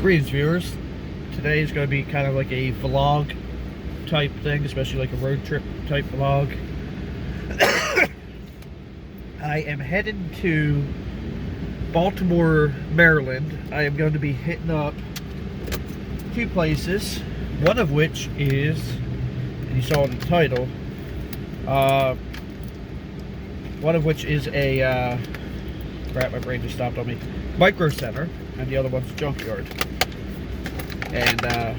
Greetings, viewers. Today is going to be kind of like a vlog type thing, especially like a road trip type vlog. I am heading to Baltimore, Maryland. I am going to be hitting up two places, one of which is, and you saw in the title, one of which is a, crap, my brain just stopped on me, micro center, and the other one's a junkyard. And I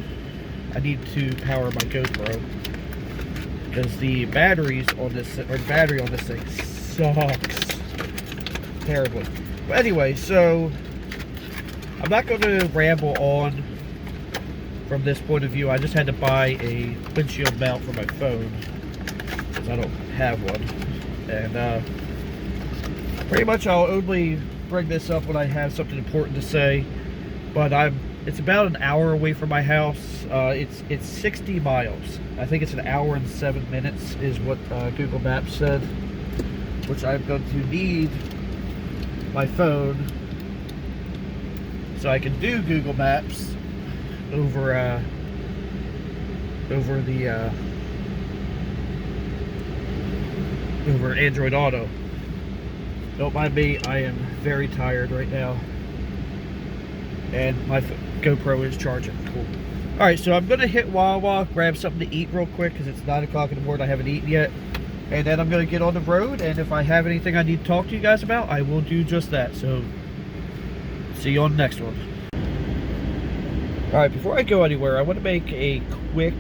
need to power my GoPro because the batteries on this, or the battery on this thing sucks terribly. But anyway, so I'm not going to ramble on from this point of view. I just had to buy a windshield mount for my phone because I don't have one. And pretty much I'll only bring this up when I have something important to say. But it's about an hour away from my house. It's 60 miles. I think it's an hour and 7 minutes is what Google Maps said, which I'm going to need my phone so I can do Google Maps over Android Auto. Don't mind me, I am very tired right now, and my GoPro is charging. Cool. Alright, so I'm going to hit Wawa, grab something to eat real quick because it's 9 o'clock in the morning. I haven't eaten yet. And then I'm going to get on the road, and if I have anything I need to talk to you guys about, I will do just that. So, see you on the next one. Alright, before I go anywhere, I want to make a quick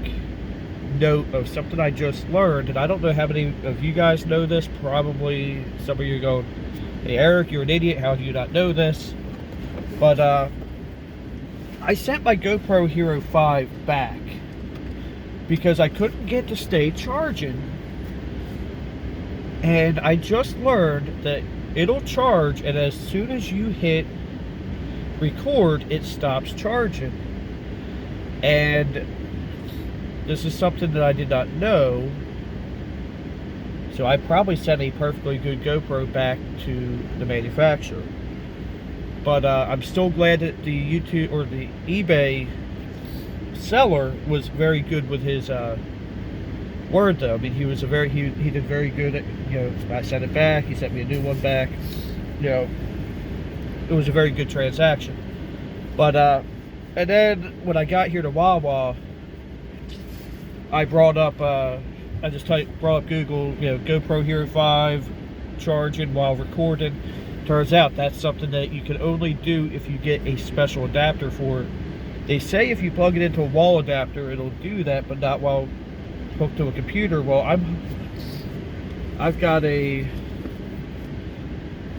note of something I just learned. And I don't know how many of you guys know this. Probably some of you are going, "Hey Eric, you're an idiot. How do you not know this?" But, I sent my GoPro Hero 5 back because I couldn't get to stay charging. And I just learned that it'll charge, and as soon as you hit record, it stops charging. And this is something that I did not know. So I probably sent a perfectly good GoPro back to the manufacturer. But I'm still glad that the YouTube or the eBay seller was very good with his word, though. I mean, he did very good at, I sent it back, he sent me a new one back. It was a very good transaction. But and then when I got here to Wawa, I brought up brought up Google, GoPro Hero 5 charging while recording. Turns out that's something that you can only do if you get a special adapter for it. They say if you plug it into a wall adapter, it'll do that, but not while hooked to a computer. Well, I've got a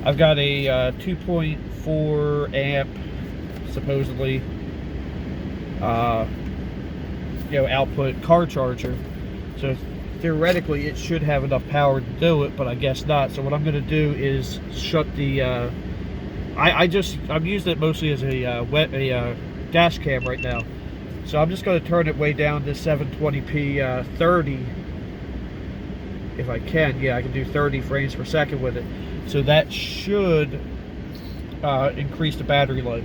2.4 amp supposedly output car charger, so theoretically it should have enough power to do it, but I guess not. So what I'm going to do is shut the I'm using it mostly as a dash cam right now, so I'm just going to turn it way down to 720p 30 if I can. Yeah, I can do 30 frames per second with it, so that should increase the battery life,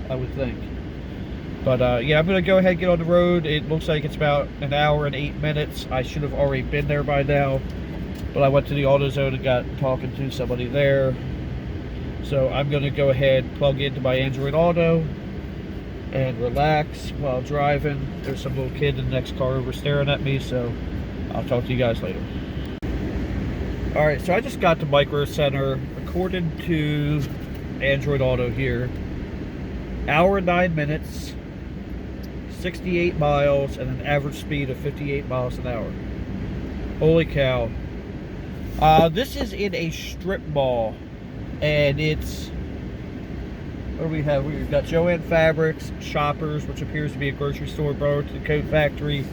I would think. But yeah, I'm going to go ahead and get on the road. It looks like it's about an hour and 8 minutes. I should have already been there by now, but I went to the AutoZone and got talking to somebody there. So I'm going to go ahead, plug into my Android Auto, and relax while driving. There's some little kid in the next car over staring at me, so I'll talk to you guys later. Alright, so I just got to Micro Center. According to Android Auto here, hour and 9 minutes, 68 miles, and an average speed of 58 miles an hour. Holy cow. This is in a strip mall, and it's, what do we have? We've got Joann Fabrics, Shoppers, which appears to be a grocery store, Burlington Coat Factory,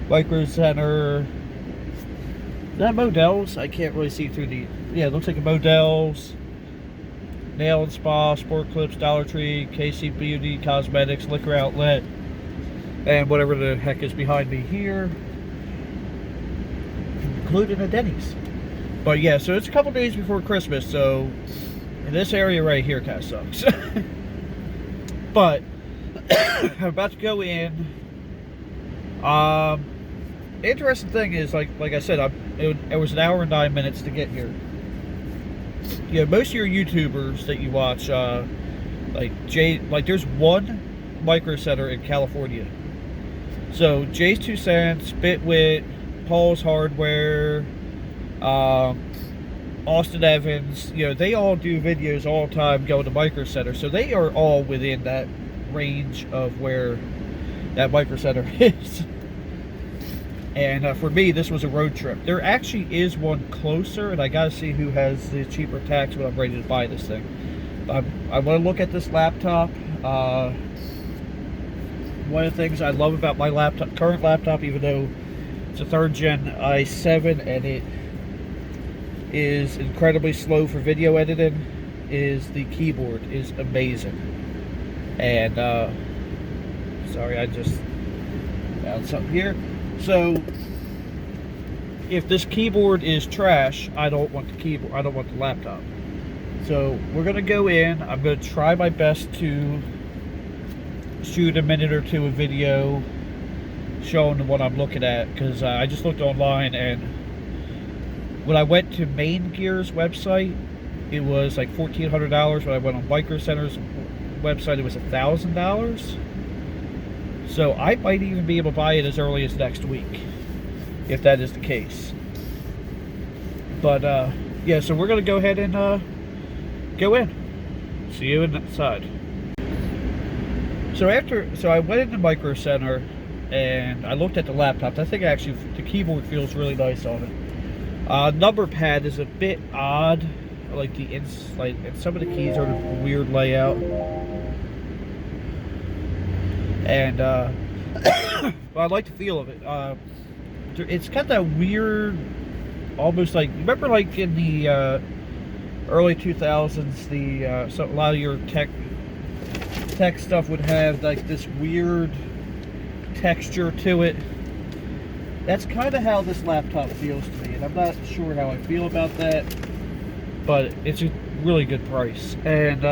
Micro Center. Is that Modell's? I can't really see through the, yeah, it looks like a Modell's, Nail and Spa, Sport Clips, Dollar Tree, KC Beauty, Cosmetics, Liquor Outlet, and whatever the heck is behind me here, including a Denny's. But yeah, so it's a couple days before Christmas, so this area right here kind of sucks. But I'm about to go in. Interesting thing is, like I said, it was an hour and 9 minutes to get here. You know, most of your YouTubers that you watch, like there's one micro center in California. So Jay's 2 Cents, Bitwit, Paul's Hardware, Austin Evans, you know, they all do videos all the time going to micro center. So they are all within that range of where that micro center is. And for me, this was a road trip. There actually is one closer, and I gotta see who has the cheaper tax when I'm ready to buy this thing. I want to look at this laptop. One of the things I love about my current laptop, even though it's a 3rd gen i7 and it is incredibly slow for video editing, is the keyboard is amazing. And sorry, I just found something here. So if this keyboard is trash, I don't want the keyboard, I don't want the laptop. So we're gonna go in. I'm gonna try my best to shoot a minute or two of video showing what I'm looking at, because I just looked online, and when I went to Main Gear's website, it was like $1,400. When I went on Micro Center's website, it was $1,000. So I might even be able to buy it as early as next week, if that is the case. But yeah, so we're gonna go ahead and go in. See you inside. So I went into Micro Center and I looked at the laptop. I think actually the keyboard feels really nice on it. Number pad is a bit odd, like and some of the keys are a weird layout. And but I like the feel of it. It's got that weird, almost like, remember like in the early 2000s, so a lot of your tech stuff would have like this weird texture to it. That's kind of how this laptop feels to me, and I'm not sure how I feel about that, but it's a really good price. And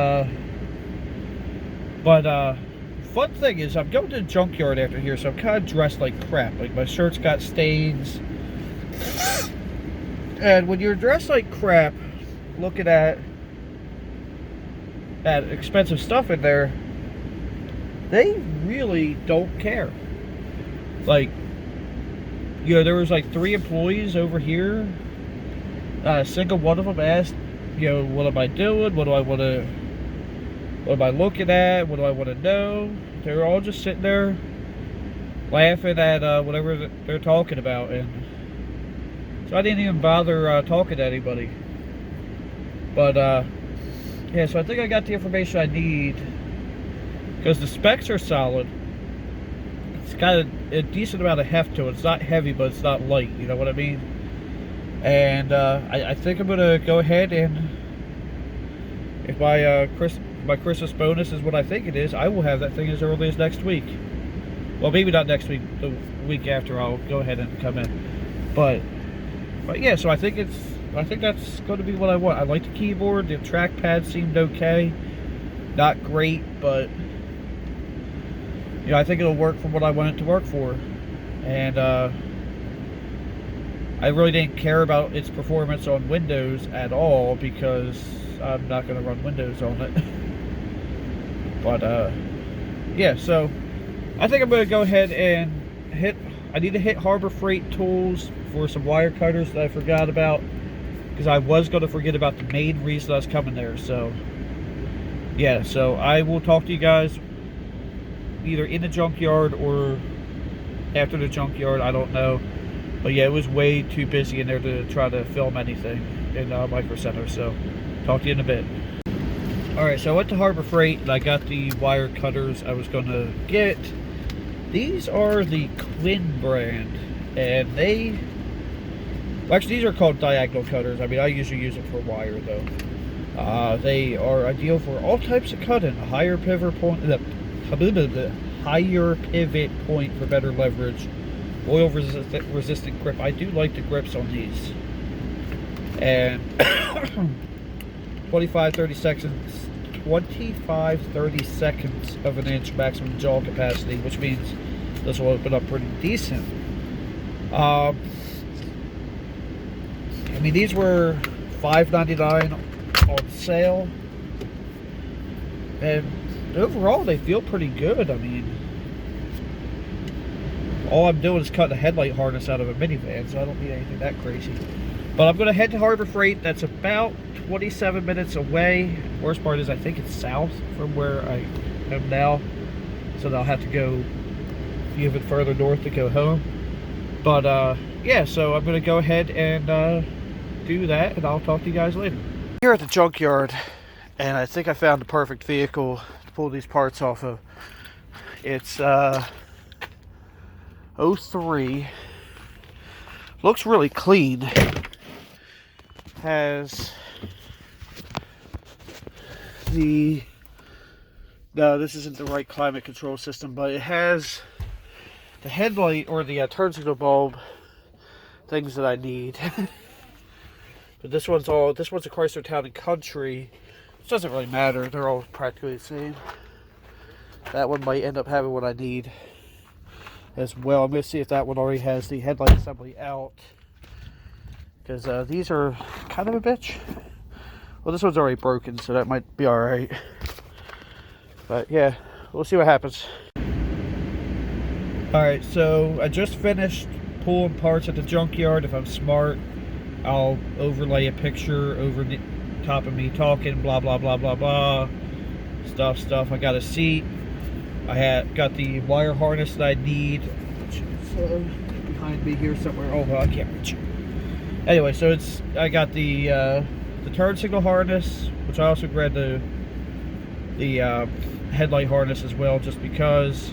fun thing is, I'm going to the junkyard after here, so I'm kind of dressed like crap. Like, my shirt's got stains. And when you're dressed like crap, looking at expensive stuff in there, they really don't care. Like, you know, there was like 3 employees over here. A single one of them asked, you know, what am I doing? What am I looking at? What do I want to know? They're all just sitting there laughing at whatever they're talking about, and so I didn't even bother talking to anybody. But yeah, so I think I got the information I need, because the specs are solid. It's got a decent amount of heft to it. It's not heavy, but it's not light, you know what I mean? And I think I'm gonna go ahead and, if my Christmas bonus is what I think it is, I will have that thing as early as next week. Well, maybe not next week, the week after I'll go ahead and come in. But yeah, so I think that's going to be what I want. I like the keyboard. The trackpad seemed okay. Not great, but you know, I think it'll work for what I want it to work for. And I really didn't care about its performance on Windows at all, because I'm not going to run Windows on it. But yeah, so I think I'm going to go ahead and I need to hit Harbor Freight Tools for some wire cutters that I forgot about, because I was going to forget about the main reason I was coming there. So yeah, so I will talk to you guys either in the junkyard or after the junkyard, I don't know. But yeah, it was way too busy in there to try to film anything in Micro Center. So talk to you in a bit. Alright, so I went to Harbor Freight and I got the wire cutters I was going to get. These are the Quinn brand, and actually these are called diagonal cutters. I mean, I usually use it for wire though. They are ideal for all types of cutting. A higher pivot point for better leverage. Oil resistant grip. I do like the grips on these. And 25-30 25/32 of an inch maximum jaw capacity, which means this will open up pretty decent. I mean, these were $5.99 on sale, and overall they feel pretty good. I mean, all I'm doing is cutting a headlight harness out of a minivan, so I don't need anything that crazy. But I'm going to head to Harbor Freight. That's about 27 minutes away. Worst part is I think it's south from where I am now, so I'll have to go even further north to go home. But yeah, so I'm going to go ahead and do that, and I'll talk to you guys later. Here at the junkyard, and I think I found the perfect vehicle to pull these parts off of. It's 03. Looks really clean. Has the, no, this isn't the right climate control system, but it has the headlight or the turn signal bulb things that I need. But this one's a Chrysler Town and Country, which doesn't really matter. They're all practically the same. That one might end up having what I need as well. I'm going to see if that one already has the headlight assembly out, because these are kind of a bitch. Well, this one's already broken, so that might be alright. But yeah, we'll see what happens. Alright, so I just finished pulling parts at the junkyard. If I'm smart, I'll overlay a picture over the top of me talking, blah blah blah blah blah, stuff. I got a seat. I got the wire harness that I need, which is behind me here somewhere. Oh, well, I can't reach it. Anyway, so I got the turn signal harness, which I also grabbed the headlight harness as well, just because.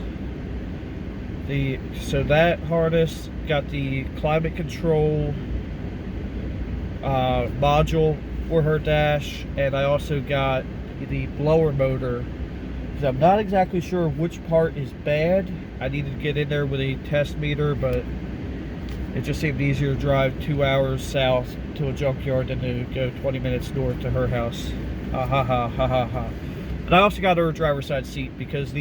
So that harness got the climate control module for her dash, and I also got the blower motor, because I'm not exactly sure which part is bad. I needed to get in there with a test meter, but it just seemed easier to drive 2 hours south to a junkyard than to go 20 minutes north to her house. Ha ha ha ha ha ha. And I also got her a driver's side seat, because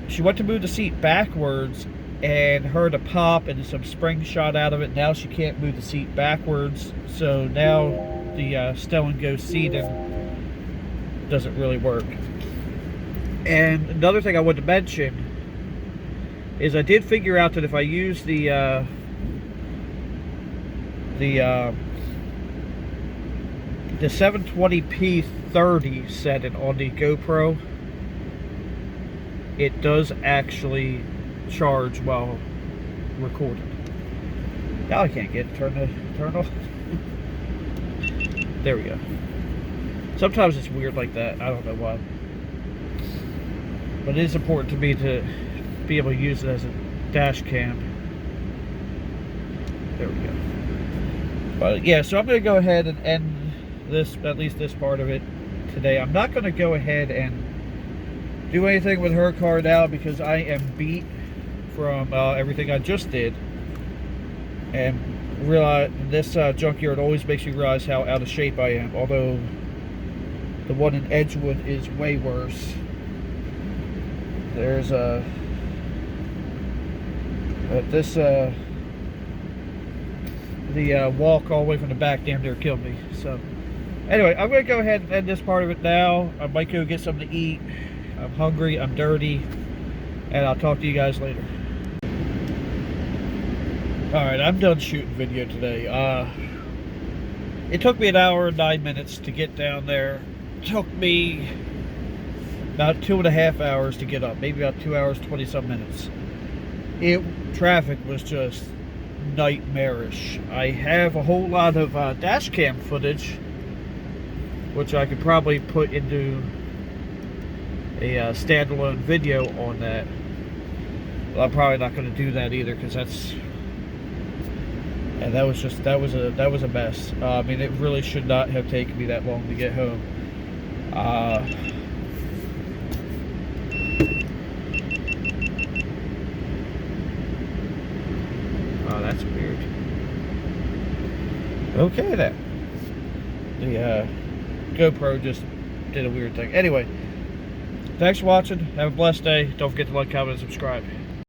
she went to move the seat backwards and heard a pop and some spring shot out of it. Now she can't move the seat backwards, so now the stow and go seating doesn't really work. And another thing I wanted to mention is I did figure out that if I use the 720p 30 setting on the GoPro, it does actually charge while recording. Now I can't get it turn off. There we go. Sometimes it's weird like that. I don't know why. But it is important to me to be able to use it as a dash cam. There we go. But yeah, so I'm going to go ahead and end this, at least this part of it today. I'm not going to go ahead and do anything with her car now, because I am beat from everything I just did. And realize this junkyard always makes me realize how out of shape I am, although the one in Edgewood is way worse. There's the walk all the way from the back damn near killed me. So anyway, I'm going to go ahead and end this part of it now. I might go get something to eat. I'm hungry, I'm dirty, and I'll talk to you guys later. Alright, I'm done shooting video today. It took me an hour and 9 minutes to get down there. It took me about 2.5 hours to get up, maybe about 2 hours 20 some minutes. Traffic was just nightmarish. I have a whole lot of dash cam footage, which I could probably put into a standalone video on that. But I'm probably not going to do that either, because that was a mess. I mean, it really should not have taken me that long to get home. Oh, that's weird. Okay then. The GoPro just did a weird thing. Anyway, thanks for watching. Have a blessed day. Don't forget to like, comment, and subscribe.